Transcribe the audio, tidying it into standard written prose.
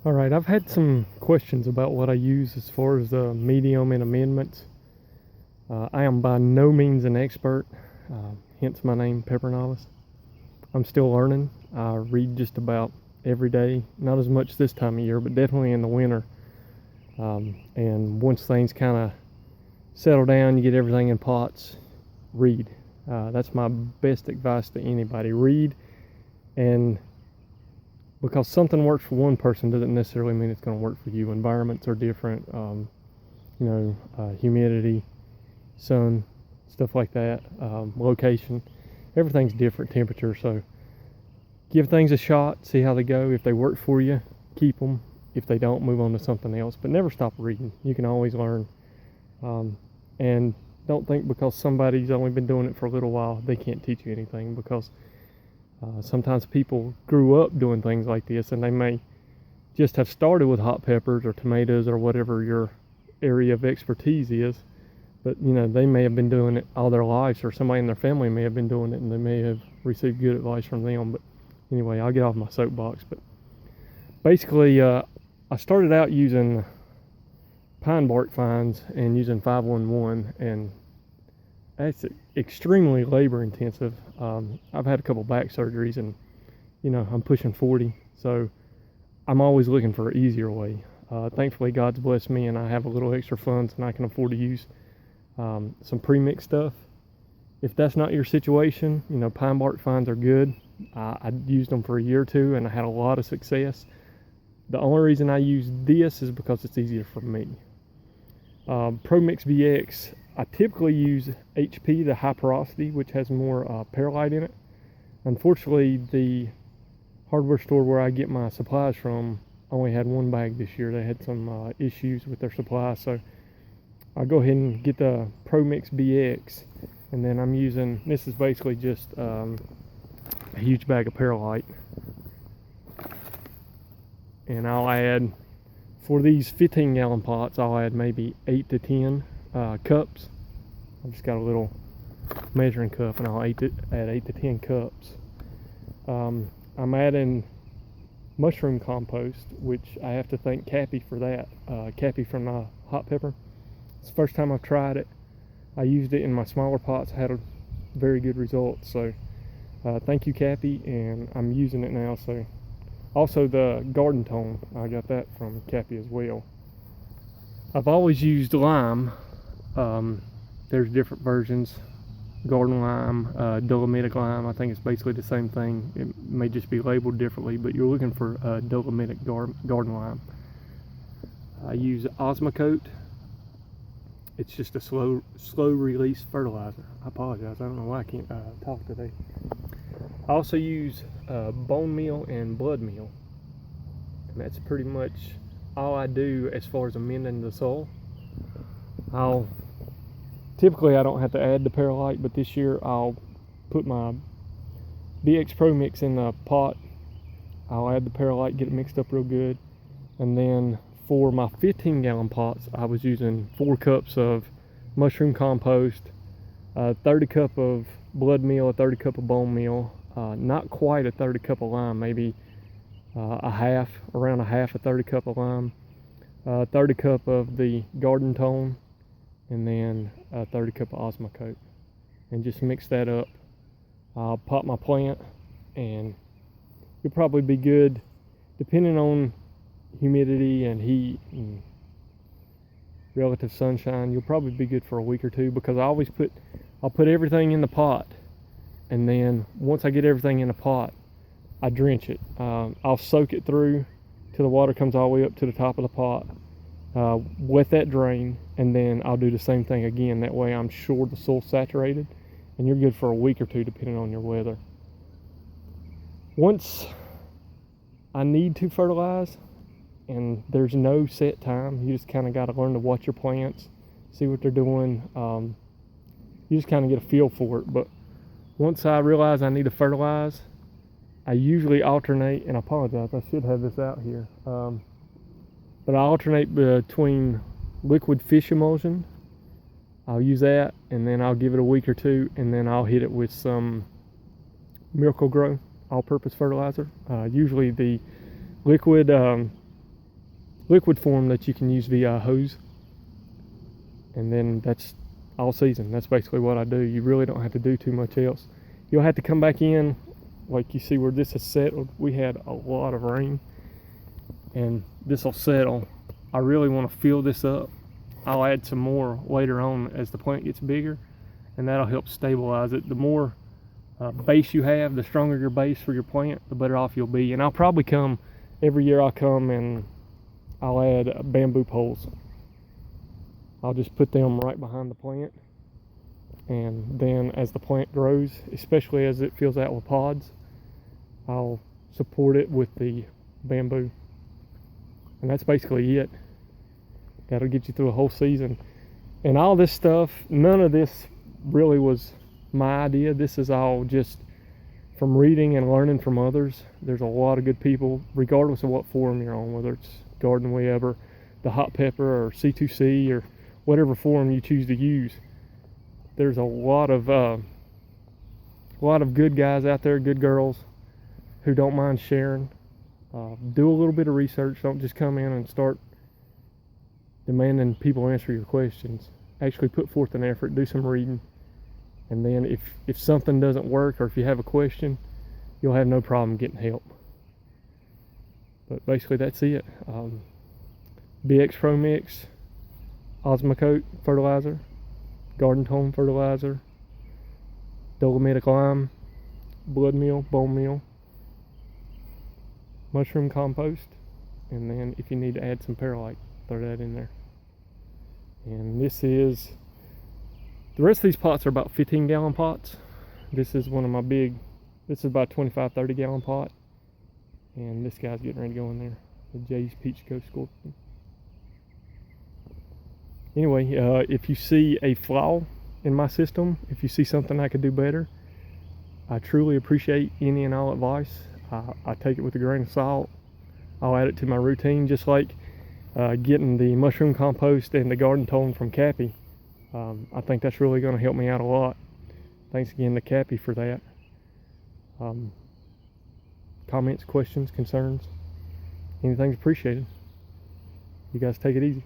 All right, I've had some questions about what I use as far as the medium and amendments. I am by no means an expert, hence my name, Pepper Novice. I'm still learning. I read just about every day, not as much this time of year, but definitely in the winter. And once things kind of settle down, you get everything in pots, read. That's my best advice to anybody. Read, and because something works for one person doesn't necessarily mean it's going to work for you. Environments are different, humidity, sun, stuff like that, location, everything's different, temperature. So give things a shot, see how they go. If they work for you, keep them. If they don't, move on to something else. But never stop reading. You can always learn. And don't think because somebody's only been doing it for a little while, they can't teach you anything, because sometimes people grew up doing things like this, and they may just have started with hot peppers or tomatoes or whatever your area of expertise is, but they may have been doing it all their lives, or somebody in their family may have been doing it and they may have received good advice from them. But anyway, I'll get off my soapbox. But basically, I started out using pine bark fines and using 511, and that's extremely labor intensive. I've had a couple back surgeries, and I'm pushing 40, so I'm always looking for an easier way. Thankfully, God's blessed me, and I have a little extra funds, and I can afford to use some pre-mixed stuff. If that's not your situation, pine bark fines are good. I used them for a year or two, and I had a lot of success. The only reason I use this is because it's easier for me. Pro Mix VX, I typically use HP, the high porosity, which has more perlite in it. Unfortunately, the hardware store where I get my supplies from only had one bag this year. They had some issues with their supply, so I'll go ahead and get the Pro Mix BX, and then I'm using, this is basically just a huge bag of perlite, and I'll add, for these 15-gallon pots, I'll add maybe 8 to 10 cups. I've just got a little measuring cup, and I'll add 8 to 10 cups. I'm adding mushroom compost, which I have to thank Cappy for that. Cappy from the hot pepper. It's the first time I've tried it. I used it in my smaller pots, had a very good result. So thank you, Cappy, and I'm using it now. So also the garden tone, I got that from Cappy as well. I've always used lime. There's different versions. Garden lime, dolomitic lime. I think it's basically the same thing. It may just be labeled differently, but you're looking for dolomitic garden lime. I use Osmocote. It's just a slow release fertilizer. I apologize, I don't know why I can't talk today. I also use bone meal and blood meal, and that's pretty much all I do as far as amending the soil. Typically I don't have to add the perlite, but this year I'll put my BX Pro Mix in the pot. I'll add the perlite, get it mixed up real good, and then for my 15-gallon pots, I was using 4 cups of mushroom compost, a 30 cup of blood meal, a 30 cup of bone meal, not quite a 30 cup of lime, maybe around a half a 30 cup of lime, 30 cup of the garden tone, and then a 30 cup of Osmocote, and just mix that up. I'll pot my plant, and you'll probably be good, depending on humidity and heat and relative sunshine. You'll probably be good for a week or two, because I'll put everything in the pot, and then once I get everything in the pot, I drench it. I'll soak it through till the water comes all the way up to the top of the pot. Wet that drain, and then I'll do the same thing again. That way I'm sure the soil's saturated, and you're good for a week or two depending on your weather. Once I need to fertilize, and there's no set time, you just kind of got to learn to watch your plants, see what they're doing. You just kind of get a feel for it. But once I realize I need to fertilize, I usually alternate, and I apologize, I should have this out here. But I alternate between liquid fish emulsion. I'll use that, and then I'll give it a week or two, and then I'll hit it with some Miracle-Gro. all-purpose fertilizer. Usually the liquid form that you can use via a hose, and then that's all season. That's basically what I do. You really don't have to do too much else. You'll have to come back in, like you see where this is settled. We had a lot of rain, and this will settle. I really want to fill this up. I'll add some more later on as the plant gets bigger, and that'll help stabilize it. The more base you have, the stronger your base for your plant, the better off you'll be. And I'll probably come every year. I'll come and I'll add bamboo poles. I'll just put them right behind the plant, and then as the plant grows, especially as it fills out with pods, I'll support it with the bamboo. And that's basically it. That'll get you through a whole season. And all this stuff, none of this really was my idea. This is all just from reading and learning from others. There's a lot of good people, regardless of what forum you're on, whether it's Garden Web or the Hot Pepper or C2C or whatever forum you choose to use. There's a lot of good guys out there, good girls, who don't mind sharing. Do a little bit of research. Don't just come in and start demanding people answer your questions. Actually put forth an effort, do some reading, and then if something doesn't work or if you have a question, you'll have no problem getting help. But basically that's it. BX Pro Mix, Osmocote fertilizer, Garden Tone fertilizer, Dolomitic Lime, blood meal, bone meal, mushroom compost, and then if you need to add some perlite, throw that in there. And this is, the rest of these pots are about 15-gallon pots. This is one of my big, this is about 25-30 gallon pot, and this guy's getting ready to go in there, the Jay's Peach Ghost Scorpion. Anyway, if you see a flaw in my system, if you see something I could do better, I truly appreciate any and all advice. I take it with a grain of salt. I'll add it to my routine, just like getting the mushroom compost and the Garden Tone from Cappy. I think that's really going to help me out a lot. Thanks again to Cappy for that. Comments, questions, concerns, anything's appreciated. You guys take it easy.